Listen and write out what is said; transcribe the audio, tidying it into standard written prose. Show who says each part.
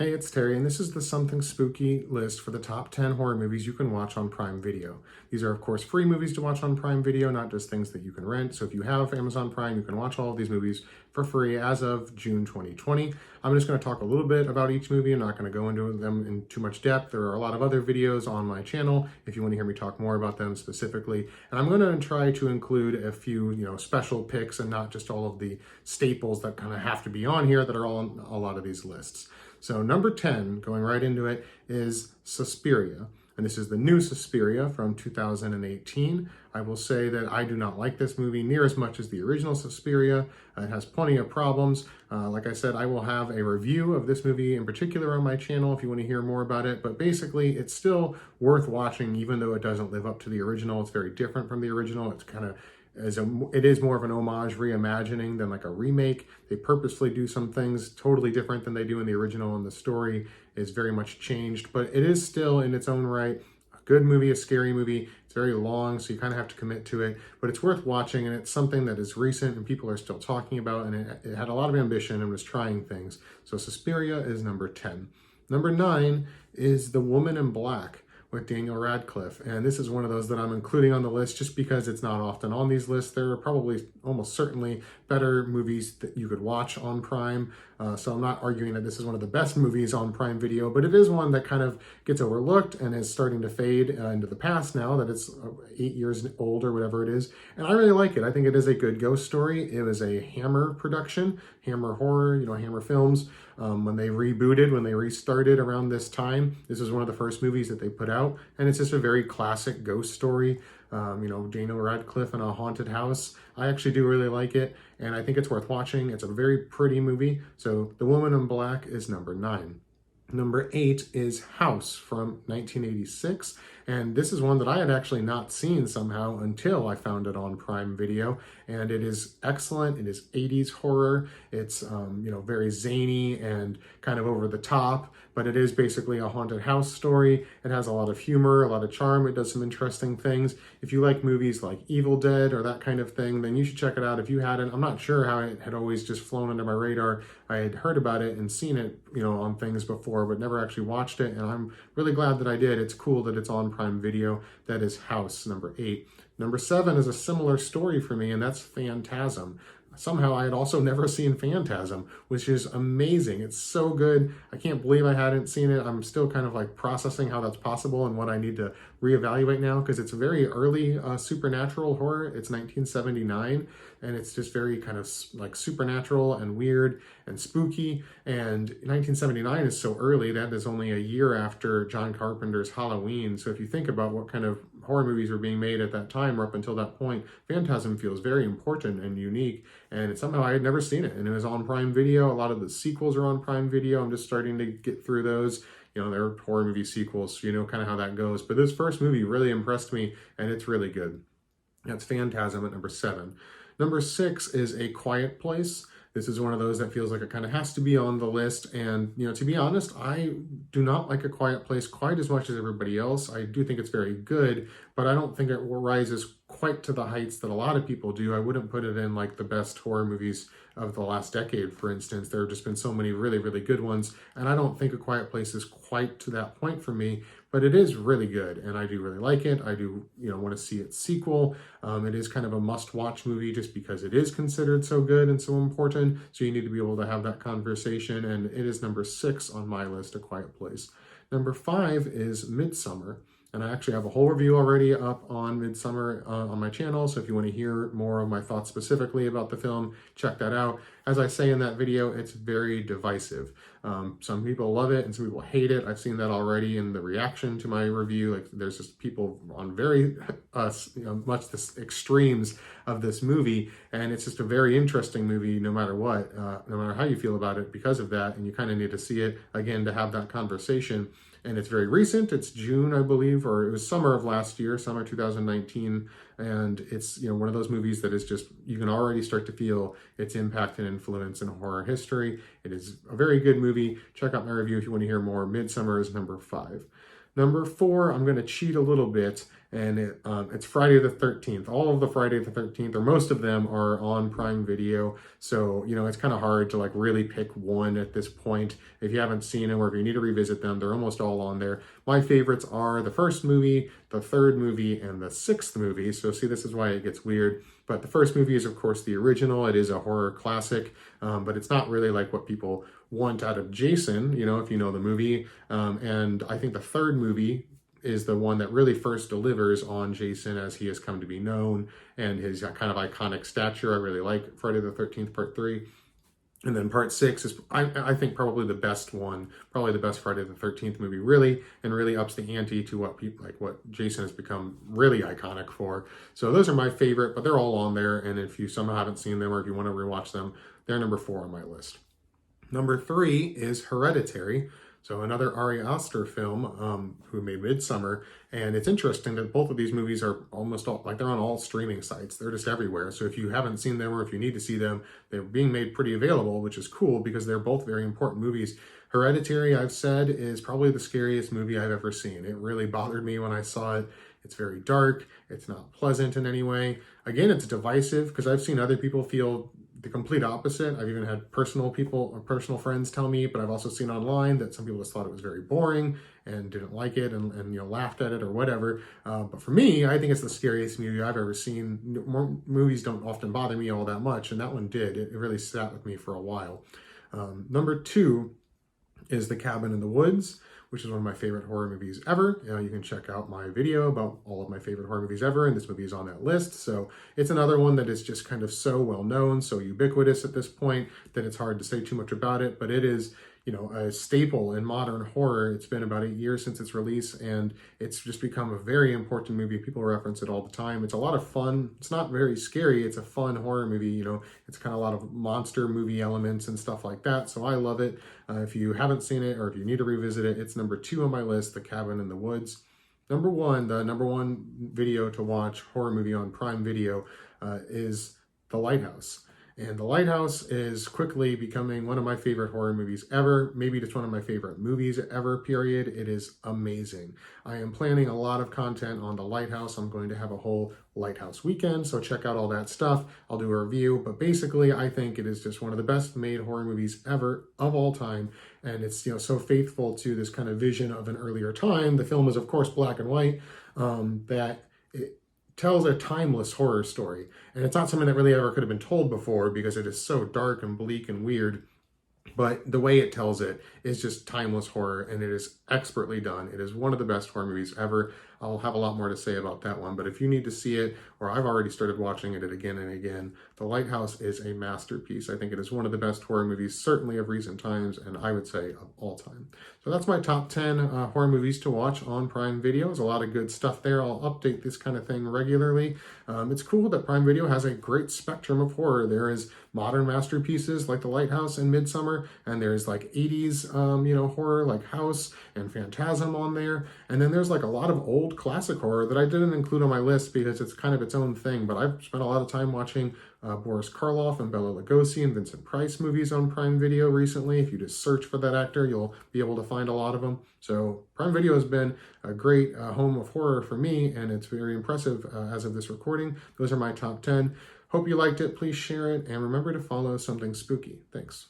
Speaker 1: Hey, it's Terry, and this is the Something Spooky list for the top 10 horror movies you can watch on Prime Video. These are, of course, free movies to watch on Prime Video, not just things that you can rent. So if you have Amazon Prime, you can watch all of these movies for free as of June 2020. I'm just going to talk a little bit about each movie. I'm not going to go into them in too much depth. There are a lot of other videos on my channel if you want to hear me talk more about them specifically. And I'm going to try to include a few, special picks and not just all of the staples that kind of have to be on here that are on a lot of these lists. So number 10, going right into it, is Suspiria. And this is the new Suspiria from 2018. I will say that I do not like this movie near as much as the original Suspiria. It has plenty of problems. Like I said, I will have a review of this movie in particular on my channel if you want to hear more about it. But basically, it's still worth watching even though it doesn't live up to the original. It's very different from the original. It's kind of it is more of an homage reimagining than like a remake. They purposely do some things totally different than they do in the original, and the story is very much changed, but it is still in its own right a good movie, a scary movie. It's very long, so you kind of have to commit to it, but it's worth watching, and it's something that is recent and people are still talking about, and it had a lot of ambition and was trying things. So Suspiria is number 10. Number 9 is The Woman in Black with Daniel Radcliffe. And this is one of those that I'm including on the list just because it's not often on these lists. There are probably almost certainly better movies that you could watch on Prime. So I'm not arguing that this is one of the best movies on Prime Video, but it is one that kind of gets overlooked and is starting to fade into the past now that it's 8 years old or whatever it is. And I really like it. I think it is a good ghost story. It was a Hammer production, Hammer Horror, Hammer Films. When they rebooted, when they restarted around this time, this is one of the first movies that they put out. And it's just a very classic ghost story. Daniel Radcliffe in a haunted house. I actually do really like it, and I think it's worth watching. It's a very pretty movie. So The Woman in Black is number 9. Number 8 is House from 1986, and this is one that I had actually not seen somehow until I found it on Prime Video, and it is excellent. It is 80s horror. It's very zany and kind of over the top, but it is basically a haunted house story. It has a lot of humor, a lot of charm. It does some interesting things. If you like movies like Evil Dead or that kind of thing, then you should check it out if you hadn't. I'm not sure how it had always just flown under my radar. I had heard about it and seen it, on things before, but never actually watched it, and I'm really glad that I did. It's cool that it's on Prime Video. That is House, number 8. Number 7 is a similar story for me, and that's Phantasm. Somehow I had also never seen Phantasm, which is amazing. It's so good. I can't believe I hadn't seen it. I'm still kind of like processing how that's possible and what I need to reevaluate now, because it's very early supernatural horror. It's 1979, and it's just very kind of like supernatural and weird and spooky. And 1979 is so early. That is only a year after John Carpenter's Halloween. So if you think about what kind of horror movies were being made at that time or up until that point, Phantasm feels very important and unique. And somehow I had never seen it, and it was on Prime Video. A lot of the sequels are on Prime Video. I'm just starting to get through those. They're horror movie sequels, so kind of how that goes. But this first movie really impressed me, and it's really good. That's Phantasm at number 7. Number 6 is A Quiet Place. This is one of those that feels like it kind of has to be on the list. And, to be honest, I do not like A Quiet Place quite as much as everybody else. I do think it's very good, but I don't think it rises quite to the heights that a lot of people do. I wouldn't put it in like the best horror movies of the last decade, for instance. There have just been so many really, really good ones, and I don't think A Quiet Place is quite to that point for me, but it is really good, and I do really like it. I do, want to see its sequel. It is kind of a must-watch movie just because it is considered so good and so important, so you need to be able to have that conversation, and it is number 6 on my list, A Quiet Place. Number 5 is Midsommar. And I actually have a whole review already up on Midsommar on my channel, so if you want to hear more of my thoughts specifically about the film, check that out. As I say in that video, it's very divisive. Some people love it and some people hate it. I've seen that already in the reaction to my review. Like, there's just people on very much the extremes of this movie, and it's just a very interesting movie no matter what, no matter how you feel about it because of that, and you kind of need to see it again to have that conversation. And it's very recent. It's June, I believe, or it was summer of last year, summer 2019. And it's, one of those movies that is just, you can already start to feel its impact and influence in horror history. It is a very good movie. Check out my review if you want to hear more. Midsommar is number 5. Number 4, I'm going to cheat a little bit and it's Friday the 13th. All of the Friday the 13th, or most of them, are on Prime Video. So, it's kind of hard to like really pick one at this point. If you haven't seen them or if you need to revisit them, they're almost all on there. My favorites are the first movie, the third movie, and the sixth movie. So see, this is why it gets weird. But the first movie is, of course, the original. It is a horror classic, but it's not really like what people want out of Jason, if you know the movie. And I think the third movie is the one that really first delivers on Jason as he has come to be known and his kind of iconic stature. I really like Friday the 13th Part 3. And then Part 6 is, I think, probably the best one, probably the best Friday the 13th movie, really, and really ups the ante to what people, like what Jason has become really iconic for. So those are my favorite, but they're all on there. And if you somehow haven't seen them or if you want to rewatch them, they're number 4 on my list. Number 3 is Hereditary. So another Ari Aster film, who made Midsommar. And it's interesting that both of these movies are almost all, like they're on all streaming sites. They're just everywhere. So if you haven't seen them or if you need to see them, they're being made pretty available, which is cool because they're both very important movies. Hereditary, I've said, is probably the scariest movie I've ever seen. It really bothered me when I saw it. It's very dark. It's not pleasant in any way. Again, it's divisive because I've seen other people feel the complete opposite. I've even had personal friends tell me, but I've also seen online that some people just thought it was very boring and didn't like it and laughed at it or whatever. But for me, I think it's the scariest movie I've ever seen. Movies don't often bother me all that much, and that one did. It really sat with me for a while. Number 2 is The Cabin in the Woods, which is one of my favorite horror movies ever. You can check out my video about all of my favorite horror movies ever, and this movie is on that list. So it's another one that is just kind of so well known, so ubiquitous at this point that it's hard to say too much about it, but it is, a staple in modern horror. It's been about 8 years since its release, and it's just become a very important movie. People reference it all the time. It's a lot of fun. It's not very scary. It's a fun horror movie. It's kind of a lot of monster movie elements and stuff like that. So I love it. If you haven't seen it or if you need to revisit it, it's number 2 on my list, The Cabin in the Woods. Number 1, the number 1 video to watch, horror movie on Prime Video, is The Lighthouse. And The Lighthouse is quickly becoming one of my favorite horror movies ever, maybe just one of my favorite movies ever, period. It is amazing. I am planning a lot of content on The Lighthouse. I'm going to have a whole Lighthouse weekend, so check out all that stuff. I'll do a review, but basically I think it is just one of the best made horror movies ever of all time. And it's, so faithful to this kind of vision of an earlier time. The film is, of course, black and white, that it tells a timeless horror story. And it's not something that really ever could have been told before because it is so dark and bleak and weird. But the way it tells it is just timeless horror, and it is expertly done. It is one of the best horror movies ever. I'll have a lot more to say about that one, but if you need to see it, or I've already started watching it again and again, The Lighthouse is a masterpiece. I think it is one of the best horror movies, certainly of recent times, and I would say of all time. So that's my top 10 horror movies to watch on Prime Video. There's a lot of good stuff there. I'll update this kind of thing regularly. It's cool that Prime Video has a great spectrum of horror. There is modern masterpieces like The Lighthouse and Midsommar, and there's like 80s, horror like House and Phantasm on there. And then there's like a lot of old classic horror that I didn't include on my list because it's kind of its own thing, but I've spent a lot of time watching Boris Karloff and Bela Lugosi and Vincent Price movies on Prime Video recently. If you just search for that actor, you'll be able to find a lot of them. So Prime Video has been a great home of horror for me, and it's very impressive as of this recording. Those are my top 10. Hope you liked it. Please share it, and remember to follow Something Spooky. Thanks.